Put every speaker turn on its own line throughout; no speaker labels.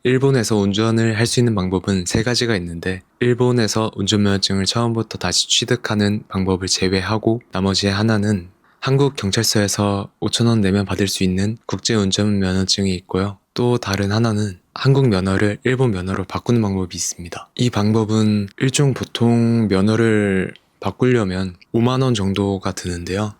일본에서 운전을 할 수 있는 방법은 세 가지가 있는데, 일본에서 운전면허증을 처음부터 다시 취득하는 방법을 제외하고 나머지 하나는 한국 경찰서에서 5,000원 내면 받을 수 있는 국제운전면허증이 있고요. 또 다른 하나는 한국 면허를 일본 면허로 바꾸는 방법이 있습니다. 이 방법은 일종 보통 면허를 바꾸려면 5만 원 정도가 드는데요.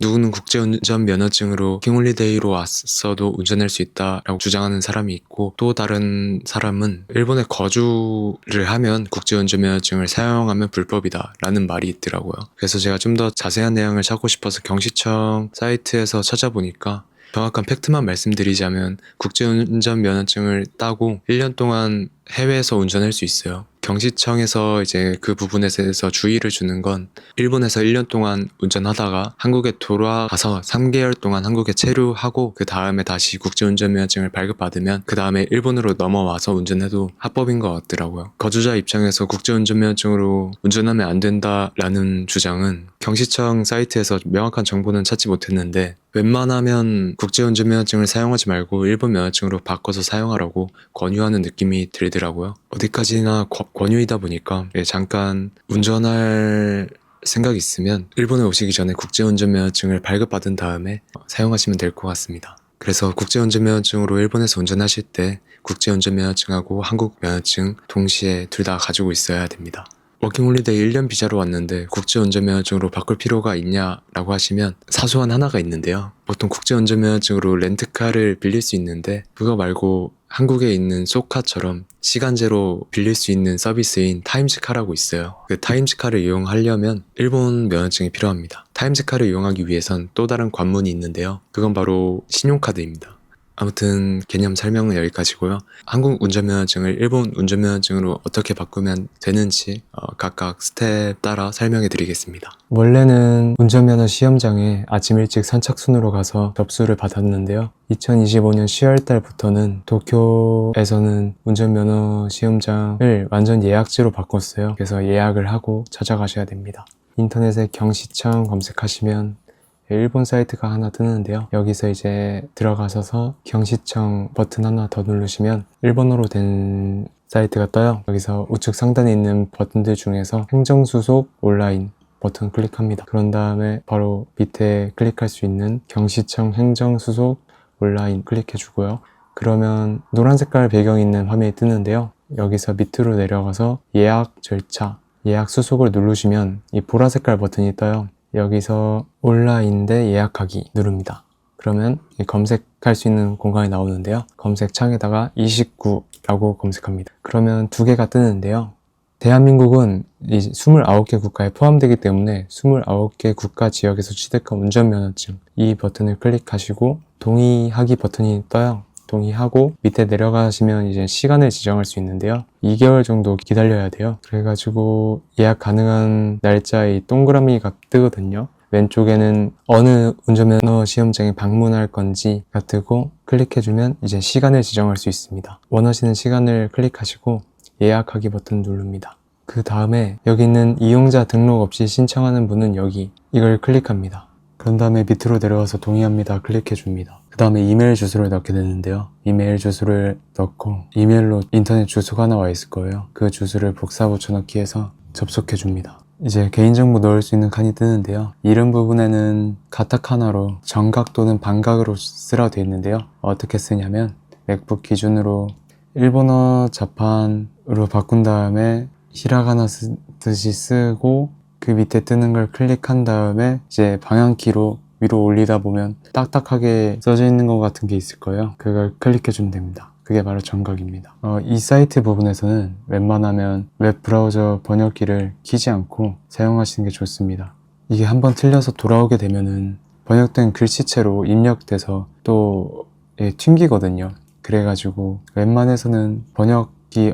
누구는 국제운전 면허증으로 워킹홀리데이로 왔어도 운전할 수 있다라고 주장하는 사람이 있고, 또 다른 사람은 일본에 거주를 하면 국제운전 면허증을 사용하면 불법이다 라는 말이 있더라고요. 그래서 제가 좀 더 자세한 내용을 찾고 싶어서 경시청 사이트에서 찾아보니까, 정확한 팩트만 말씀드리자면 국제운전 면허증을 따고 1년 동안 해외에서 운전할 수 있어요. 경시청에서 이제 그 부분에 대해서 주의를 주는 건, 일본에서 1년 동안 운전하다가 한국에 돌아가서 3개월 동안 한국에 체류하고 그 다음에 다시 국제운전면허증을 발급받으면 그 다음에 일본으로 넘어와서 운전해도 합법인 것 같더라고요. 거주자 입장에서 국제운전면허증으로 운전하면 안 된다라는 주장은 경시청 사이트에서 명확한 정보는 찾지 못했는데, 웬만하면 국제운전면허증을 사용하지 말고 일본 면허증으로 바꿔서 사용하라고 권유하는 느낌이 들더라고요. 어디까지나 권유이다 보니까 잠깐 운전할 생각 있으면 일본에 오시기 전에 국제운전면허증을 발급받은 다음에 사용하시면 될 것 같습니다. 그래서 국제운전면허증으로 일본에서 운전하실 때 국제운전면허증하고 한국 면허증 동시에 둘 다 가지고 있어야 됩니다. 워킹홀리데이 1년 비자로 왔는데 국제운전면허증으로 바꿀 필요가 있냐라고 하시면 사소한 하나가 있는데요. 보통 국제운전면허증으로 렌트카를 빌릴 수 있는데, 그거 말고 한국에 있는 쏘카처럼 시간제로 빌릴 수 있는 서비스인 타임즈카라고 있어요. 그 타임즈카를 이용하려면 일본 면허증이 필요합니다. 타임즈카를 이용하기 위해선 또 다른 관문이 있는데요. 그건 바로 신용카드입니다. 아무튼 개념 설명은 여기까지고요. 한국 운전면허증을 일본 운전면허증으로 어떻게 바꾸면 되는지 각각 스텝 따라 설명해 드리겠습니다. 원래는 운전면허 시험장에 아침 일찍 선착순으로 가서 접수를 받았는데요. 2025년 10월 달부터는 도쿄에서는 운전면허 시험장을 완전 예약제로 바꿨어요. 그래서 예약을 하고 찾아가셔야 됩니다. 인터넷에 경시청 검색하시면 일본 사이트가 하나 뜨는데요. 여기서 이제 들어가셔서 경시청 버튼 하나 더 누르시면 일본어로 된 사이트가 떠요. 여기서 우측 상단에 있는 버튼들 중에서 행정수속 온라인 버튼 클릭합니다. 그런 다음에 바로 밑에 클릭할 수 있는 경시청 행정수속 온라인 클릭해 주고요. 그러면 노란 색깔 배경이 있는 화면이 뜨는데요. 여기서 밑으로 내려가서 예약 절차, 예약 수속을 누르시면 이 보라 색깔 버튼이 떠요. 여기서 온라인 대 예약하기 누릅니다. 그러면 검색할 수 있는 공간이 나오는데요. 검색창에다가 29라고 검색합니다. 그러면 두 개가 뜨는데요. 대한민국은 이 29개 국가에 포함되기 때문에 29개 국가 지역에서 취득한 운전면허증, 이 버튼을 클릭하시고 동의하기 버튼이 떠요. 동의하고 밑에 내려가시면 이제 시간을 지정할 수 있는데요. 2개월 정도 기다려야 돼요. 그래가지고 예약 가능한 날짜에 동그라미가 뜨거든요. 왼쪽에는 어느 운전면허 시험장에 방문할 건지가 뜨고, 클릭해주면 이제 시간을 지정할 수 있습니다. 원하시는 시간을 클릭하시고 예약하기 버튼 누릅니다. 그 다음에 여기 있는 이용자 등록 없이 신청하는 분은 여기 이걸 클릭합니다. 그런 다음에 밑으로 내려가서 동의합니다 클릭해줍니다. 그 다음에 이메일 주소를 넣게 되는데요. 이메일 주소를 넣고 이메일로 인터넷 주소가 나와 있을 거예요. 그 주소를 복사 붙여넣기 해서 접속해줍니다. 이제 개인정보 넣을 수 있는 칸이 뜨는데요. 이름 부분에는 가타카나로 정각 또는 반각으로 쓰라고 되어 있는데요. 어떻게 쓰냐면 맥북 기준으로 일본어 자판으로 바꾼 다음에 히라가나 쓰듯이 쓰고, 그 밑에 뜨는 걸 클릭한 다음에 이제 방향키로 위로 올리다 보면 딱딱하게 써져 있는 것 같은 게 있을 거예요. 그걸 클릭해주면 됩니다. 그게 바로 정각입니다. 이 사이트 부분에서는 웬만하면 웹 브라우저 번역기를 키지 않고 사용하시는 게 좋습니다. 이게 한번 틀려서 돌아오게 되면은 번역된 글씨체로 입력돼서 또 튕기거든요. 그래가지고 웬만해서는 번역기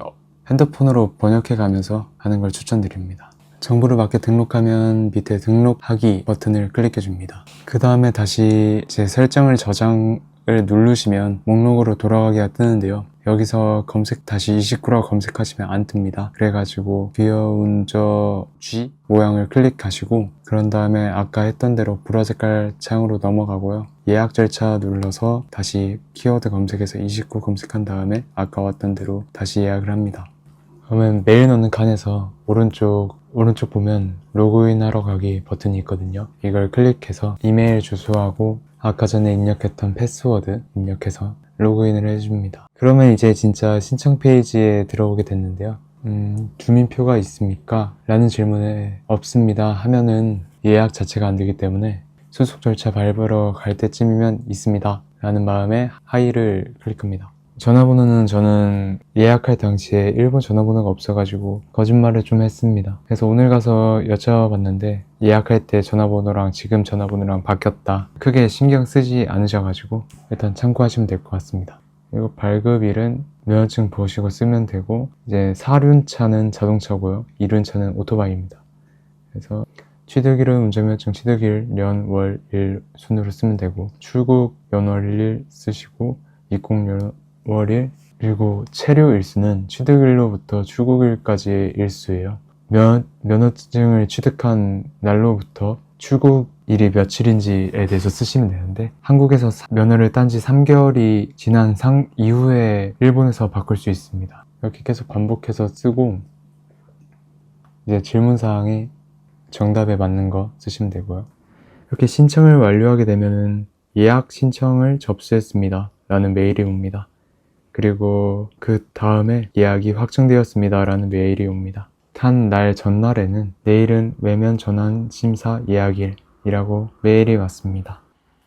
핸드폰으로 번역해 가면서 하는 걸 추천드립니다. 정보를 맞게 등록하면 밑에 등록하기 버튼을 클릭해 줍니다. 그 다음에 다시 제 설정을 저장을 누르시면 목록으로 돌아가기가 뜨는데요. 여기서 다시 29라고 검색하시면 안 뜹니다. 그래가지고 귀여운 저 G 모양을 클릭하시고 그런 다음에 아까 했던 대로 보라 색깔 창으로 넘어가고요. 예약 절차 눌러서 다시 키워드 검색해서 29 검색한 다음에 아까 왔던 대로 다시 예약을 합니다. 그러면 메일 넣는 칸에서 오른쪽 보면 로그인 하러 가기 버튼이 있거든요. 이걸 클릭해서 이메일 주소하고 아까 전에 입력했던 패스워드 입력해서 로그인을 해줍니다. 그러면 이제 진짜 신청 페이지에 들어오게 됐는데요. 주민표가 있습니까? 라는 질문에 없습니다 하면은 예약 자체가 안 되기 때문에 수속 절차 밟으러 갈 때쯤이면 있습니다 라는 마음에 하이를 클릭합니다. 전화번호는 저는 예약할 당시에 일본 전화번호가 없어가지고 거짓말을 좀 했습니다. 그래서 오늘 가서 여쭤봤는데 예약할 때 전화번호랑 지금 전화번호랑 바뀌었다. 크게 신경 쓰지 않으셔가지고 일단 참고하시면 될 것 같습니다. 그리고 발급일은 면허증 보시고 쓰면 되고 이제 4륜차는 자동차고요. 2륜차는 오토바이입니다. 그래서 취득일은 운전면허증 취득일, 년, 월, 일 순으로 쓰면 되고 출국 연월일 쓰시고 입국 월일, 그리고 체류 일수는 취득일로부터 출국일까지의 일수예요. 면허증을 취득한 날로부터 출국일이 며칠인지에 대해서 쓰시면 되는데 한국에서 면허를 딴 지 3개월이 지난 이후에 일본에서 바꿀 수 있습니다. 이렇게 계속 반복해서 쓰고 이제 질문사항에 정답에 맞는 거 쓰시면 되고요. 이렇게 신청을 완료하게 되면은 예약 신청을 접수했습니다 라는 메일이 옵니다. 그리고 그 다음에 예약이 확정되었습니다 라는 메일이 옵니다. 탄 날 전날에는 내일은 외면 전환 심사 예약일이라고 메일이 왔습니다.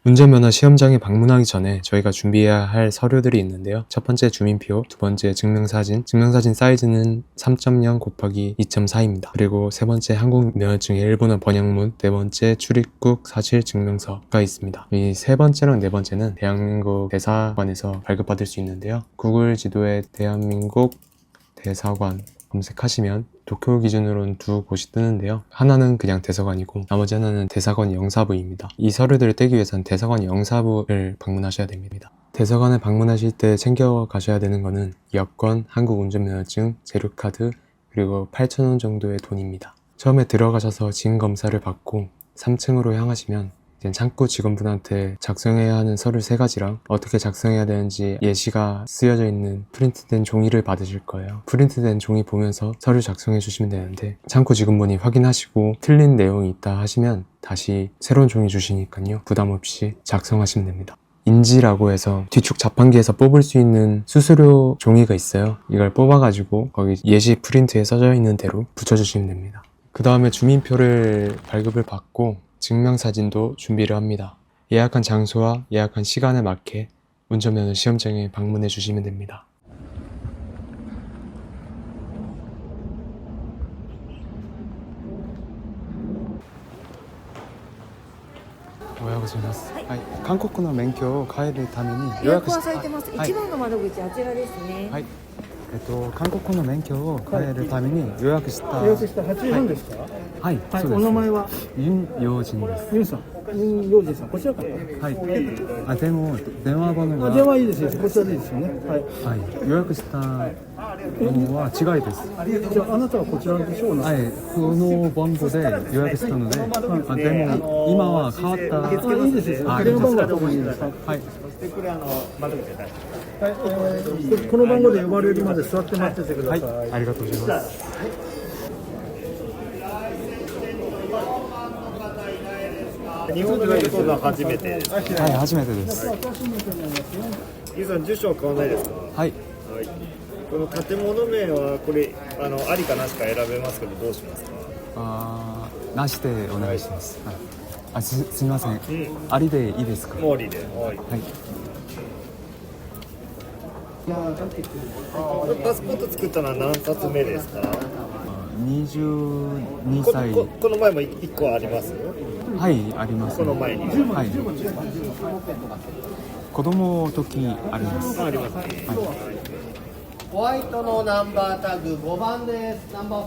운전면허 시험장에 방문하기 전에 저희가 준비해야 할 서류들이 있는데요. 첫 번째 주민표, 두 번째 증명사진 사이즈는 3.0 곱하기 2.4입니다. 그리고 세 번째 한국 면허증의 일본어 번역문, 네 번째 출입국 사실 증명서가 있습니다. 이 세 번째랑 네 번째는 대한민국 대사관에서 발급받을 수 있는데요. 구글 지도에 대한민국 대사관 검색하시면 도쿄 기준으로는 두 곳이 뜨는데요. 하나는 그냥 대사관이고 나머지 하나는 대사관 영사부입니다. 이 서류들을 떼기 위해서는 대사관 영사부를 방문하셔야 됩니다. 대사관에 방문하실 때 챙겨 가셔야 되는 거는 여권, 한국 운전면허증, 재료카드, 그리고 8,000원 정도의 돈입니다. 처음에 들어가셔서 진검사를 받고 3층으로 향하시면 창구 직원분한테 작성해야 하는 서류 3가지랑 어떻게 작성해야 되는지 예시가 쓰여져 있는 프린트된 종이를 받으실 거예요. 프린트된 종이 보면서 서류 작성해 주시면 되는데 창구 직원분이 확인하시고 틀린 내용이 있다 하시면 다시 새로운 종이 주시니까요. 부담 없이 작성하시면 됩니다. 인지라고 해서 뒤쪽 자판기에서 뽑을 수 있는 수수료 종이가 있어요. 이걸 뽑아가지고 거기 예시 프린트에 써져 있는 대로 붙여주시면 됩니다. 그 다음에 주민표를 발급을 받고 증명사진도 준비를 합니다. 예약한 장소와 예약한 시간에 맞게 운전면허 시험장에 방문해 주시면 됩니다. 한국어免許を変えるために
予約はされてます。一番の窓口あちらですね。
はい。韓国の免許を変えるために予約した。
予約した8時半ですか。
はい、
はい、
そうです。
お名前は
ユン・ヨウジンです。
ユンさん。ユン・ヨウジンさん、こちらから。
はい。あ、でも電話番号が。
電話いいですよ。こちらでいいですよね。はい。
はい。予約したのは違いです。
じゃああなたはこちらでしょうね。
はい。この番号で予約したので、あ、でも今は変わった。
いいですよ。電話番号はどこにいいですか。
はい。
これ窓口で。はい、この番号で呼ばれるまで座って待っててください。
はい、ありがとうございます。
日本で来るのは初めてですか。
はい、初めてです。
ゆうさん住所は変わらないですか。
はい。
この建物名はこれありかなしか選べますけどどうしますか。
あー、なしでお願いします。はい。あ、すみません。ありでいいですか。
もうありで。はい。パスポート作ったのは何冊目ですか。
22歳。
この前も1個あります。
はい、あります、ね。
この前に。
はい。子供の時あります。
ありますね。はい。
ホワイトのナンバータグ5番です。ナンバー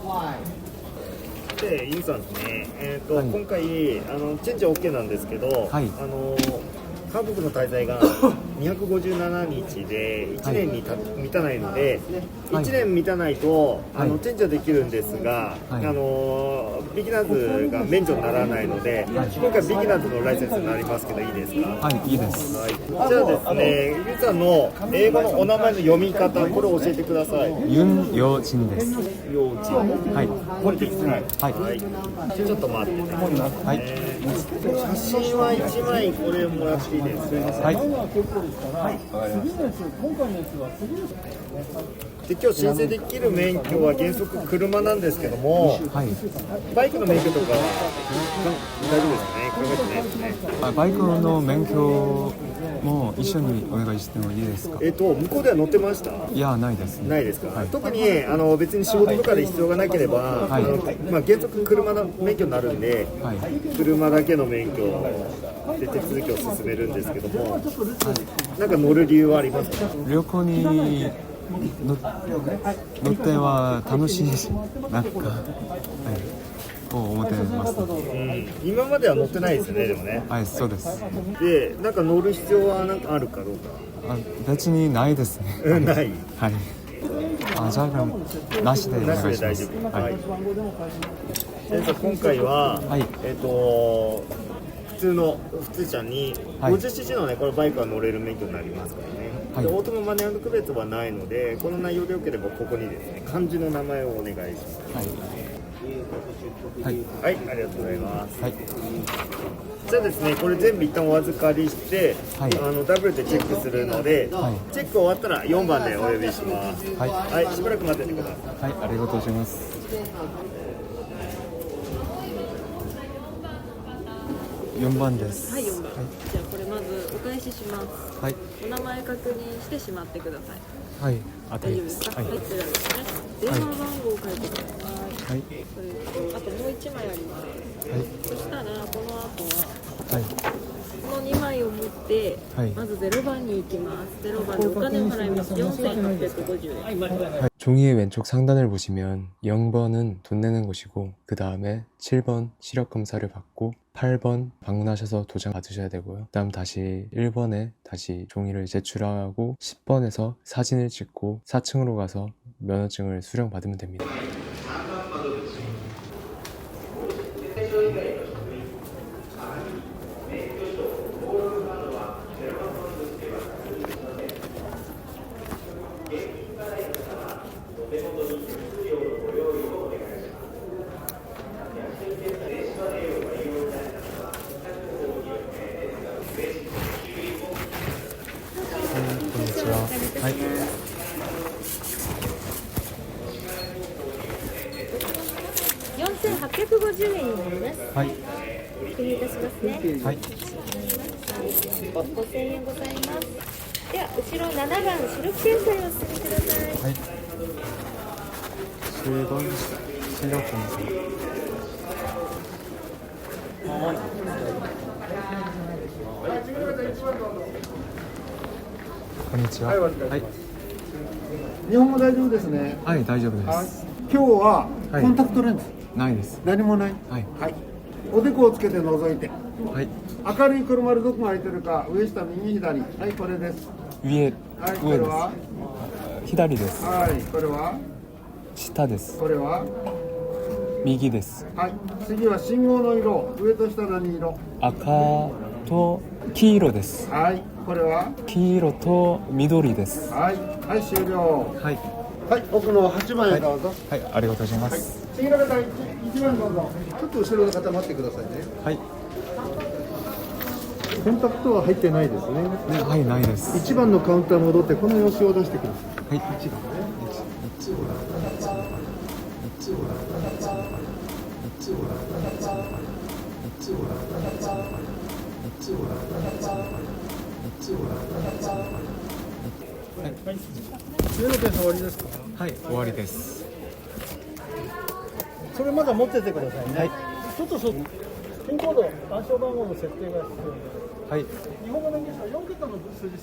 5。
で、ユウさんですね。今回チェンジは OK なんですけど、
はい。
韓国の滞在が257日で1年に満たないので、
はい
1年満たないと
はい
チェンジはできるんですが、
はい
ビギナーズが免除にならないので、今回ビギナーズのライセンスになりますけどいいですか？
はい、いいです。
はい、じゃあですね、ゆうさんの英語のお名前の読み方、これを教えてください。
ユン・ヨジンです。
幼稚
はい。
これできてない。
はい。
はい、ちょっと待ってね。
はい。
写真は1枚これもらっていいですか？
はい。
で今日申請できる免許は原則車なんですけども、
はい。
バイクの免許とかは大丈夫ですかね？これないですね。
あ、バイクの免許も一緒にお願いしてもいいですか？
向こうでは乗ってました？
いや、ないですね。
ないですか？
はい
特に別に仕事とかで必要がなければ、
はい
原則車の免許になるんで、
はい。
車だけの免許で手続きを進めるんですけども、なんか乗る理由はありますか？
旅行に乗っては楽しい、なんか、はい、と思ってます。
今までは乗ってないですよね、でもね。
はい、そうです。
で、なんか乗る必要はなんかあるかどうか。
あ、別にないですね。
ない。
はい。あ、じゃあ、なしでお
なしで
願いします。
大丈夫。
は
はいい。じゃあ今回は、
はい
普通ちゃんに
はい
50cc のねこのバイクは乗れる免許になりますからね。
はい
でオートママネー区別はないので、この内容でよければここにですね漢字の名前をお願いします。
はい。
はい、ありがとうございます。
はい。
じゃあですね、これ全部一旦お預かりして、
はい
ダブルでチェックするので、
はい
チェック終わったら4番でお呼びします。
はい
はい、しばらく待っててください。
はい、ありがとうございます。4番です。
はい、4番。じゃあこれまずお返しします。
はい。
お名前確認してしまってください。
はい。あ、
大丈夫ですか？
はい。
はい、こちらですね。電話番号を書いてください。
はい。
それとあともう1枚あります。
はい。
そしたらこの後は
はい。
この2枚を持って、
はい
まず0番に行きます。0番でお金を払います。4,850円。
종이의 왼쪽 상단을 보시면 0번은 돈 내는 곳이고 그 다음에 7번 시력 검사를 받고 8번 방문하셔서 도장 받으셔야 되고요. 그 다음 다시 1번에 다시 종이를 제출하고 10번에서 사진을 찍고 4층으로 가서 면허증을 수령 받으면 됩니다. 네.
4,850円になります。
はい。
確認いたしますね。
はい。
5,000円ございます。では後ろ7番視力検査をお進みください。
はい。 7번 시력 검사. 건니치와.はい。
日本語大丈夫ですね。
はい、大丈夫で
はい
す。
今日は
はい
コンタクトレンズ、
ないです。
何もない。
はい。
はい。おでこをつけて覗いて、
はい。
明るい車でどこが空いてるか、上下右左。はい、これです。
위에
はい、こ
上で
れは。
す。左です。
はい、これは。
下です。
これは。
右です。
はい。次は信号の色、上と下何色。
赤と黄色です。
はい、これは。
黄色と緑です。
はい、はい、終了。
はい。
はい、奥の8番へどうぞ。
はい、ありがとうございます。
次の方、1番どうぞ。ちょっと後ろの方待ってくださいね。
はい。
コンタクトは入ってないですね。
はい、ないです。
1番のカウンター戻ってこの用紙を出してください。
はい。1番ね。
上の検査終わりですか。
はい、終わりです。
それまだ持っててくださいね。
はい。
ちょっとピンコード、暗証番号の設定が必要で。
はい。
日本語のイングリッシュは4桁の数字好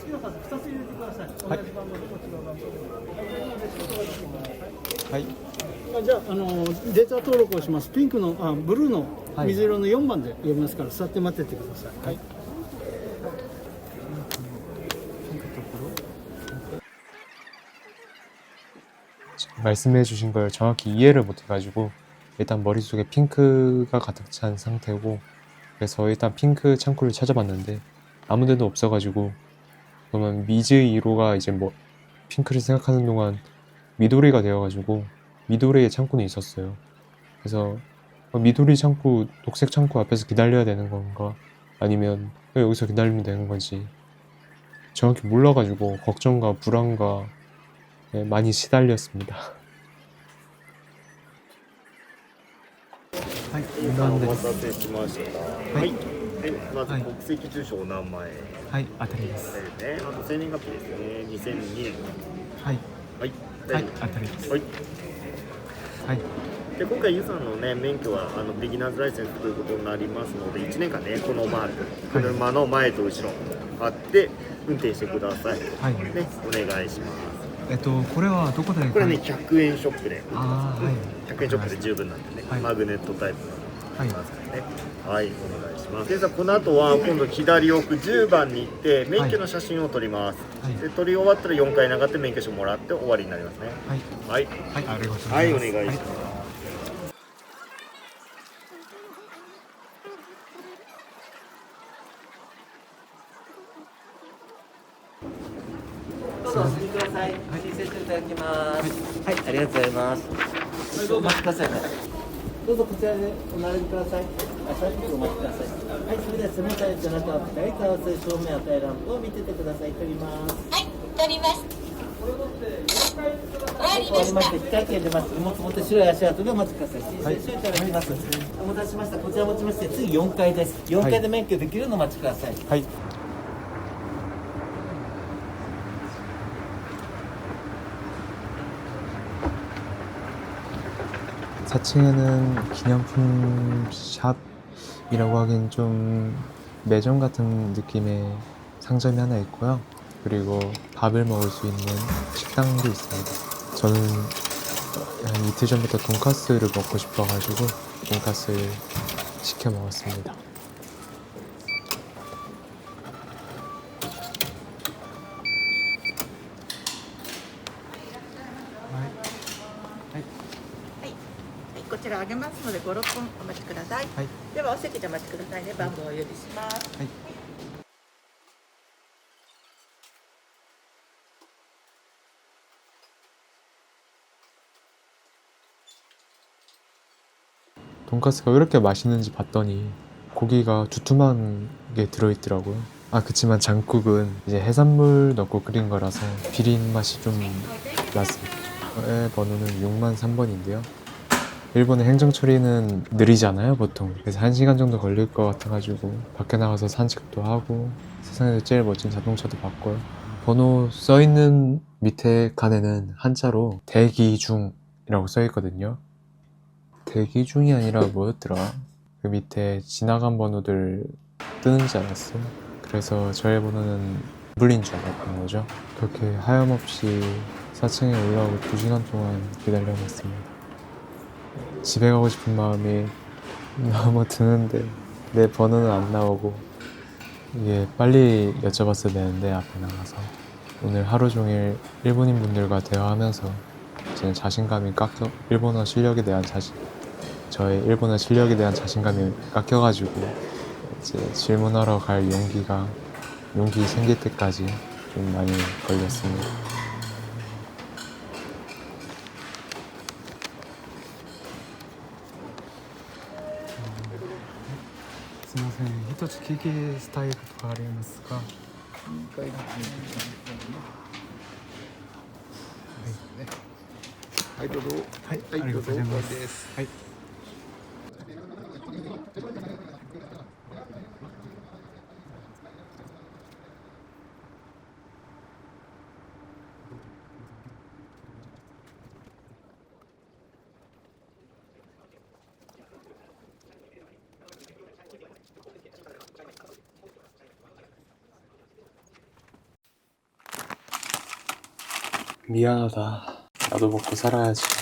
きな数2つ入れてください。
はい
同じ番号でこっちの番号で。
はい。
じゃあ、データ登録をします。ピンクのブルーの
はい
水色の4番で読みますから座って待っててください。はい。
말씀해 주신 걸 정확히 이해를 못 해가지고 일단 머릿속에 핑크가 가득 찬 상태고, 그래서 일단 핑크 창고를 찾아봤는데 아무 데도 없어가지고, 그러면 미즈 2로가 이제 뭐 핑크를 생각하는 동안 미도리가 되어가지고 미도리의 창고는 있었어요. 그래서 미도리 창고, 녹색 창고 앞에서 기다려야 되는 건가, 아니면 그냥 여기서 기다리면 되는 건지 정확히 몰라가지고 걱정과 불안과 많이 시달렸습니다.
お待たせしました。はい。で、まず国籍、住所、お名前。
はい、当たりです。
ね、あと生年月日ですね。2002年。
はい、
はい。
はい、当たりです。
はい。
はい、
で、今回ユウさんのね免許はビギナーズライセンスということになりますので、1年間ねこのマーク、車の前と後ろあって運転してください。
はい。
ね、お願いします。
これはどこで
これね100円ショップで。
ああ、はい。
100円ショップで十分なんでね、
はい
マグネットタイプがありますからね。はい、お願いします。で、この後は今度左奥10番に行って免許の写真を撮ります。
はい
で、撮り終わったら4回流って免許証もらって終わりになりますね。
はい、
はい、
はい、ありがとうございます。
はい、お願いします。
どうぞお進みください。申請していただきます。はい、ありがとうございます。お待ちください。どうぞこちらでお並びください。お待ちください。はい、それでは背もたれじゃなくて、為替正面赤いランプを見ててください。撮ります。
はい、取ります。
終わりまして、機械券出ます。荷物持って白い足跡でお待ちください。申請書いただきます。お待たせしました。こちらを持ちまして、次4階です。4階で免許できるのをお待ちください。
はい。 4층에는 기념품 샵이라고 하긴 좀 매점 같은 느낌의 상점이 하나 있고요. 그리고 밥을 먹을 수 있는 식당도 있습니다. 저는 한 이틀 전부터 돈까스를 먹고 싶어가지고 돈까스를 시켜 먹었습니다. 네.
こちらあげますので5、6分お待ちください。
はい。
ではお席でお待ちくださいね。番号をお呼びします。
はい。 돈가스가 왜 이렇게 맛있는지 봤더니 고기가 두툼한 게 들어있더라고요. 아, 그치만 장국은 이제 해산물 넣고 끓인 거라서 비린 맛이 좀 났습니다. 저의 번호는 63번인데요. 일본의 행정 처리는 느리잖아요, 보통. 그래서 1시간 정도 걸릴 것 같아가지고 밖에 나가서 산책도 하고 세상에서 제일 멋진 자동차도 봤고요. 번호 써있는 밑에 칸에는 한자로 대기 중이라고 써있거든요. 대기 중이 아니라 뭐였더라? 그 밑에 지나간 번호들 뜨는지 알았어. 그래서 저의 번호는 불린 줄 알았던 거죠. 그렇게 하염없이 4층에 올라오고 2시간 동안 기다려봤습니다. 집에 가고 싶은 마음이 너무 드는데 내 번호는 안 나오고, 이게 빨리 여쭤봤어야 되는데 앞에 나가서. 오늘 하루 종일 일본인 분들과 대화하면서 제 자신감이 일본어 실력에 대한 저의 일본어 실력에 대한 자신감이 깎여가지고 이제 질문하러 갈 용기 생길 때까지 좀 많이 걸렸습니다. すみません、一つ聞きしたいことがありますが。
はい、どうぞ。
はい、ありがとうございます。はい。미안하다. 나도 먹고 살아야지.